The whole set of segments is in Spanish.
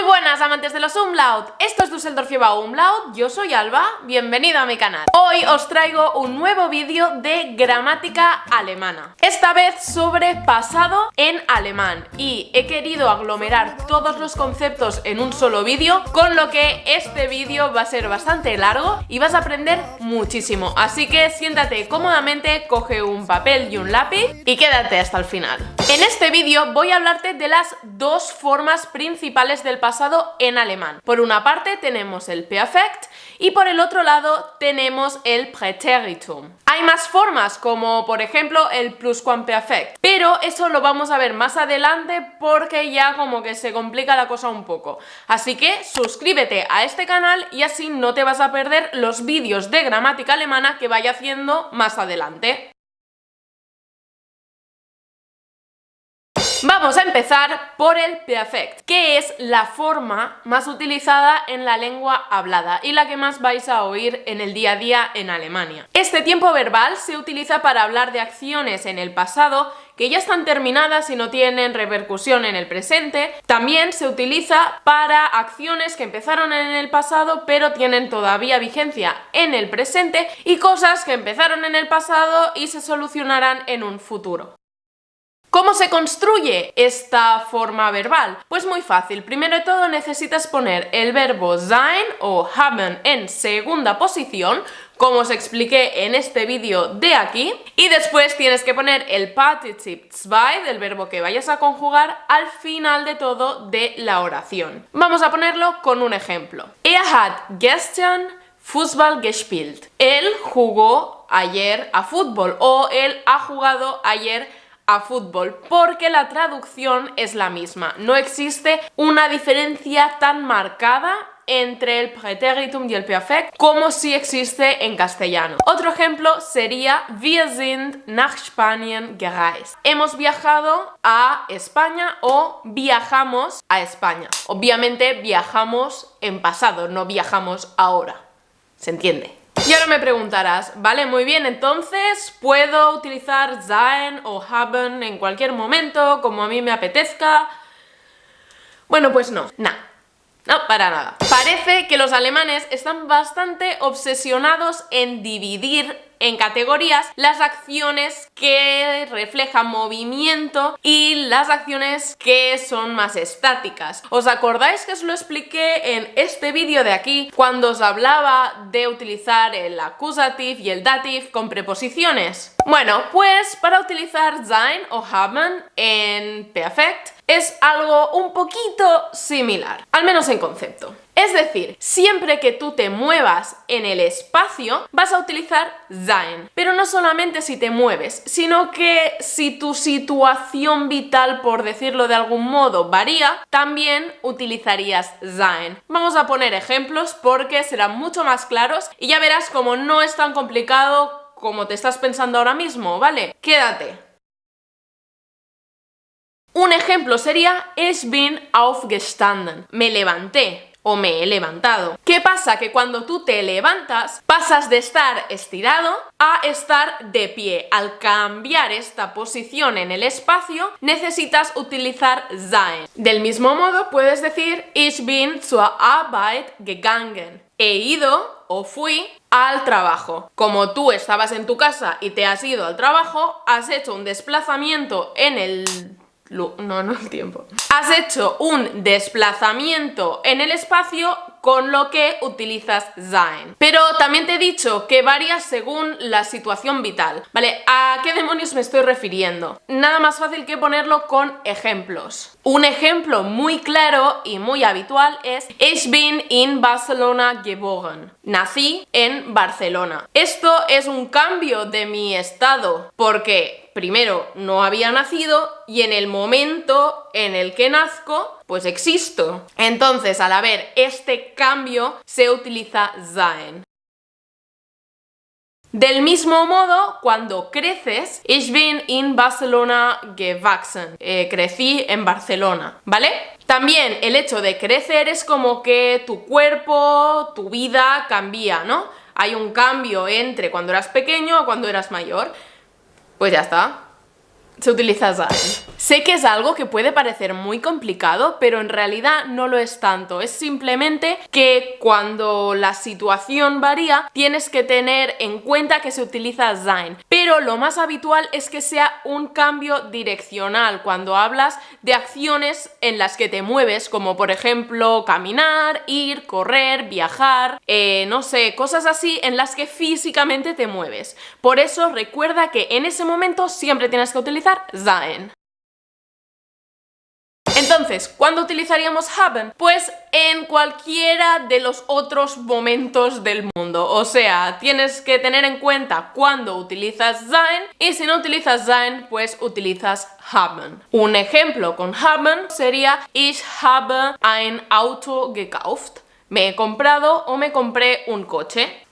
Muy buenas amantes de los umlaut, esto es Düsseldorf lleva umlaut, yo soy Alba, bienvenido a mi canal. Hoy os traigo un nuevo vídeo de gramática alemana, esta vez sobre pasado en alemán, y he querido aglomerar todos los conceptos en un solo vídeo, con lo que este vídeo va a ser bastante largo y vas a aprender muchísimo, así que siéntate cómodamente, coge un papel y un lápiz y quédate hasta el final. En este vídeo voy a hablarte de las dos formas principales del pasado en alemán. Por una parte tenemos el Perfekt y por el otro lado tenemos el Präteritum. Hay más formas, como por ejemplo el Pluscuamperfekt, pero eso lo vamos a ver más adelante porque ya como que se complica la cosa un poco. Así que suscríbete a este canal y así no te vas a perder los vídeos de gramática alemana que vaya haciendo más adelante. Vamos a empezar por el Perfekt, que es la forma más utilizada en la lengua hablada y la que más vais a oír en el día a día en Alemania. Este tiempo verbal se utiliza para hablar de acciones en el pasado que ya están terminadas y no tienen repercusión en el presente. También se utiliza para acciones que empezaron en el pasado pero tienen todavía vigencia en el presente y cosas que empezaron en el pasado y se solucionarán en un futuro. ¿Cómo se construye esta forma verbal? Pues muy fácil. Primero de todo necesitas poner el verbo sein o haben en segunda posición, como os expliqué en este vídeo de aquí, y después tienes que poner el Partizip zwei del verbo que vayas a conjugar al final de todo de la oración. Vamos a ponerlo con un ejemplo. Er hat gestern Fußball gespielt. Él jugó ayer a fútbol o él ha jugado ayer a fútbol, porque la traducción es la misma. No existe una diferencia tan marcada entre el Präteritum y el Perfekt como si existe en castellano. Otro ejemplo sería Wir sind nach Spanien gereist. Hemos viajado a España o viajamos a España. Obviamente viajamos en pasado, no viajamos ahora. ¿Se entiende? Y ahora me preguntarás, vale, muy bien, entonces ¿puedo utilizar sein o haben en cualquier momento, como a mí me apetezca? Bueno, pues no, no, para nada. Parece que los alemanes están bastante obsesionados en dividir en categorías las acciones que reflejan movimiento y las acciones que son más estáticas. ¿Os acordáis que os lo expliqué en este vídeo de aquí cuando os hablaba de utilizar el accusative y el dative con preposiciones? Bueno, pues para utilizar sein o haben en Perfekt es algo un poquito similar, al menos en concepto. Es decir, siempre que tú te muevas en el espacio, vas a utilizar sein. Pero no solamente si te mueves, sino que si tu situación vital, por decirlo de algún modo, varía, también utilizarías sein. Vamos a poner ejemplos porque serán mucho más claros y ya verás cómo no es tan complicado como te estás pensando ahora mismo, ¿vale? Quédate. Un ejemplo sería Ich bin aufgestanden. Me levanté o me he levantado. ¿Qué pasa? Que cuando tú te levantas pasas de estar estirado a estar de pie. Al cambiar esta posición en el espacio necesitas utilizar sein. Del mismo modo puedes decir Ich bin zur Arbeit gegangen. He ido o fui al trabajo. Como tú estabas en tu casa y te has ido al trabajo, has hecho un desplazamiento en el tiempo. Has hecho un desplazamiento en el espacio, con lo que utilizas sein. Pero también te he dicho que varía según la situación vital, ¿vale? ¿A qué demonios me estoy refiriendo? Nada más fácil que ponerlo con ejemplos. Un ejemplo muy claro y muy habitual es Ich bin in Barcelona geboren. Nací en Barcelona. Esto es un cambio de mi estado porque primero no había nacido y en el momento en el que nazco pues existo. Entonces, al haber este cambio se utiliza sein. Del mismo modo, cuando creces, Ich bin in Barcelona gewachsen. Crecí en Barcelona, ¿vale? También el hecho de crecer es como que tu cuerpo, tu vida cambia, ¿no? Hay un cambio entre cuando eras pequeño a cuando eras mayor. Pues ya está. Se utiliza sein. Sé que es algo que puede parecer muy complicado, pero en realidad no lo es tanto. Es simplemente que cuando la situación varía, tienes que tener en cuenta que se utiliza sein. Pero lo más habitual es que sea un cambio direccional cuando hablas de acciones en las que te mueves, como por ejemplo caminar, ir, correr, viajar, no sé, cosas así en las que físicamente te mueves. Por eso recuerda que en ese momento siempre tienes que utilizar sein. Entonces, ¿cuándo utilizaríamos haben? Pues en cualquiera de los otros momentos del mundo. O sea, tienes que tener en cuenta cuándo utilizas sein y si no utilizas sein, pues utilizas haben. Un ejemplo con haben sería Ich habe ein Auto gekauft. Me he comprado o me compré un coche.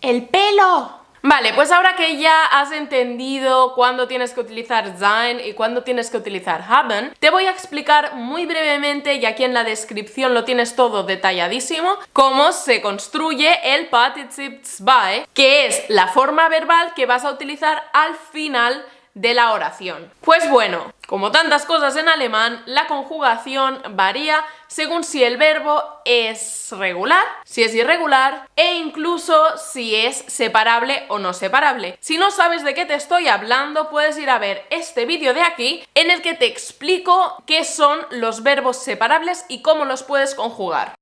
¡El pelo! Vale, pues ahora que ya has entendido cuándo tienes que utilizar sein y cuándo tienes que utilizar haben, te voy a explicar muy brevemente, y aquí en la descripción lo tienes todo detalladísimo, cómo se construye el Partizip 2, que es la forma verbal que vas a utilizar al final de la oración. Pues bueno, como tantas cosas en alemán, la conjugación varía según si el verbo es regular, si es irregular e incluso si es separable o no separable. Si no sabes de qué te estoy hablando, puedes ir a ver este vídeo de aquí en el que te explico qué son los verbos separables y cómo los puedes conjugar.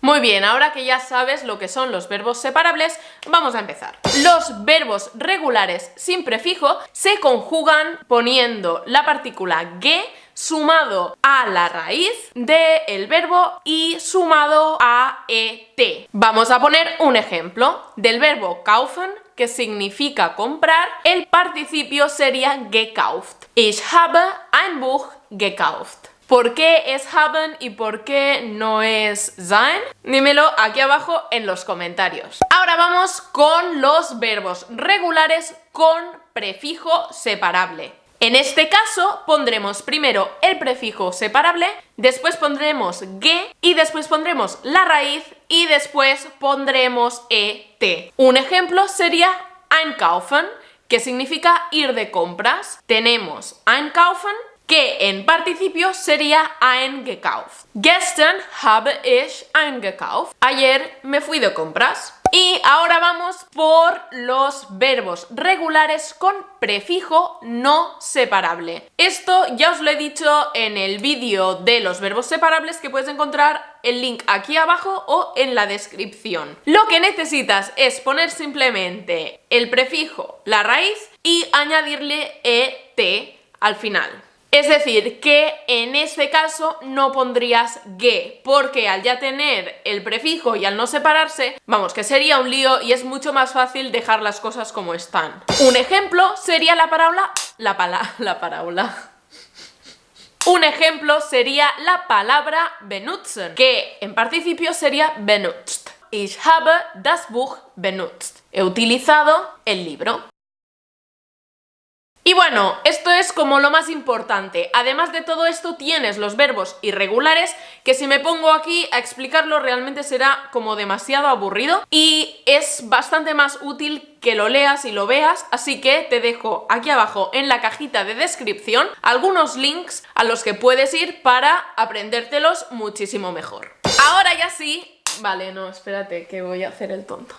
Muy bien, ahora que ya sabes lo que son los verbos separables, vamos a empezar. Los verbos regulares sin prefijo se conjugan poniendo la partícula ge sumado a la raíz del verbo y sumado a et. Vamos a poner un ejemplo. Del verbo kaufen, que significa comprar, el participio sería gekauft. Ich habe ein Buch gekauft. ¿Por qué es haben y por qué no es sein? Dímelo aquí abajo en los comentarios. Ahora vamos con los verbos regulares con prefijo separable. En este caso pondremos primero el prefijo separable, después pondremos ge y después pondremos la raíz y después pondremos et. Un ejemplo sería einkaufen, que significa ir de compras. Tenemos einkaufen, que en participio sería eingekauft. Gestern habe ich eingekauft. Ayer me fui de compras. Y ahora vamos por los verbos regulares con prefijo no separable. Esto ya os lo he dicho en el vídeo de los verbos separables, que puedes encontrar el link aquí abajo o en la descripción. Lo que necesitas es poner simplemente el prefijo, la raíz y añadirle et al final. Es decir, que en este caso no pondrías ge, porque al ya tener el prefijo y al no separarse, vamos, que sería un lío y es mucho más fácil dejar las cosas como están. Un ejemplo sería Un ejemplo sería la palabra benutzen, que en participio sería benutzt. Ich habe das Buch benutzt. He utilizado el libro. Y bueno, esto es como lo más importante. Además de todo esto tienes los verbos irregulares, que si me pongo aquí a explicarlo realmente será como demasiado aburrido y es bastante más útil que lo leas y lo veas, así que te dejo aquí abajo en la cajita de descripción algunos links a los que puedes ir para aprendértelos muchísimo mejor. Ahora ya sí... Vale, no, espérate que voy a hacer el tonto.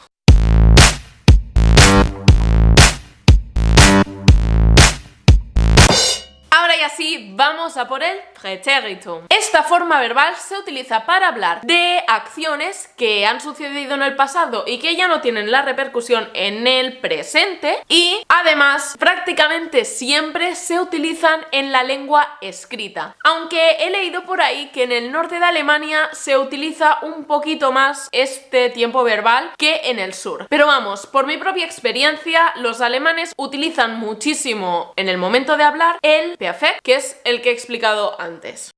Ahora ya sí, vamos a por el Präteritum. Esta forma verbal se utiliza para hablar de acciones que han sucedido en el pasado y que ya no tienen la repercusión en el presente, y además prácticamente siempre se utilizan en la lengua escrita, aunque he leído por ahí que en el norte de Alemania se utiliza un poquito más este tiempo verbal que en el sur. Pero vamos, por mi propia experiencia, los alemanes utilizan muchísimo en el momento de hablar el Perfekt, que es el que he explicado antes.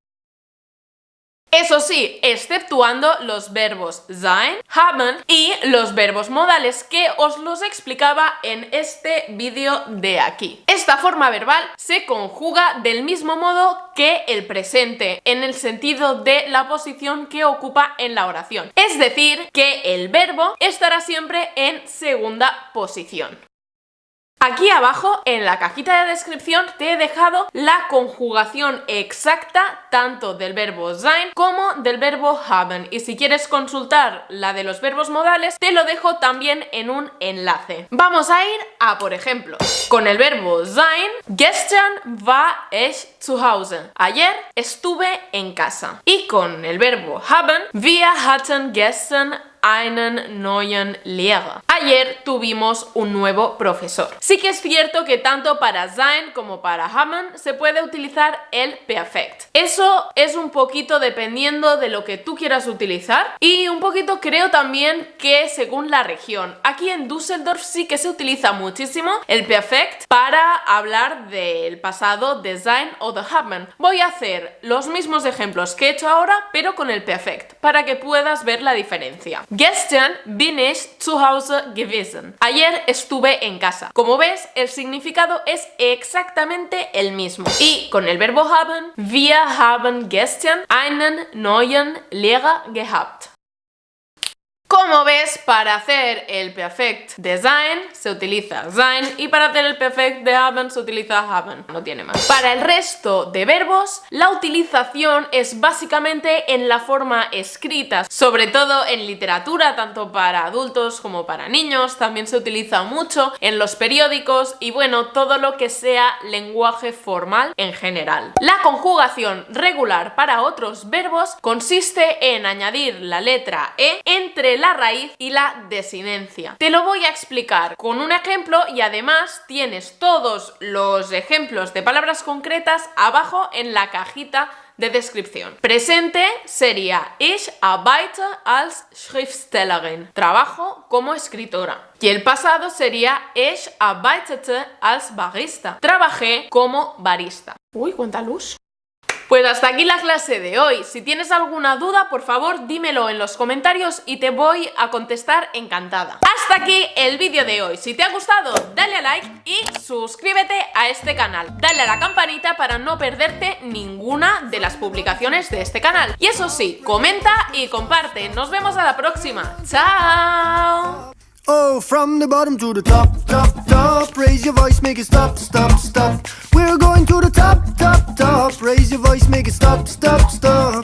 Eso sí, exceptuando los verbos sein, haben y los verbos modales, que os los explicaba en este vídeo de aquí. Esta forma verbal se conjuga del mismo modo que el presente, en el sentido de la posición que ocupa en la oración. Es decir, que el verbo estará siempre en segunda posición. Aquí abajo en la cajita de descripción te he dejado la conjugación exacta tanto del verbo sein como del verbo haben, y si quieres consultar la de los verbos modales te lo dejo también en un enlace. Vamos a ir a por ejemplo. Con el verbo sein, gestern war ich zu Hause. Ayer estuve en casa. Y con el verbo haben, wir hatten gestern einen neuen Lehrer. Ayer tuvimos un nuevo profesor. Sí que es cierto que tanto para sein como para haben se puede utilizar el perfect. Eso es un poquito dependiendo de lo que tú quieras utilizar, y un poquito creo también que según la región. Aquí en Düsseldorf sí que se utiliza muchísimo el perfect para hablar del pasado de sein o de haben. Voy a hacer los mismos ejemplos que he hecho ahora pero con el perfect para que puedas ver la diferencia. Gestern bin ich zu Hause gewesen. Ayer estuve en casa. Como ves, el significado es exactamente el mismo. Y con el verbo haben, wir haben gestern einen neuen Lehrer gehabt. Como ves, para hacer el perfect de sein se utiliza sein, y para hacer el perfect de haben se utiliza haben. No tiene más. Para el resto de verbos, la utilización es básicamente en la forma escrita, sobre todo en literatura, tanto para adultos como para niños. También se utiliza mucho en los periódicos y bueno, todo lo que sea lenguaje formal en general. La conjugación regular para otros verbos consiste en añadir la letra e entre la raíz y la desinencia. Te lo voy a explicar con un ejemplo y además tienes todos los ejemplos de palabras concretas abajo en la cajita de descripción. Presente sería ich arbeite als Schriftstellerin, trabajo como escritora. Y el pasado sería ich arbeitete als Barista, trabajé como barista. Uy, cuánta luz. Pues hasta aquí la clase de hoy. Si tienes alguna duda, por favor dímelo en los comentarios y te voy a contestar encantada. Hasta aquí el vídeo de hoy. Si te ha gustado, dale a like y suscríbete a este canal. Dale a la campanita para no perderte ninguna de las publicaciones de este canal. Y eso sí, comenta y comparte. Nos vemos a la próxima. ¡Chao! Oh, from the bottom to the top, top, top. Raise your voice, make it stop, stop, stop. We're going to the top, top, top. Raise your voice, make it stop, stop, stop.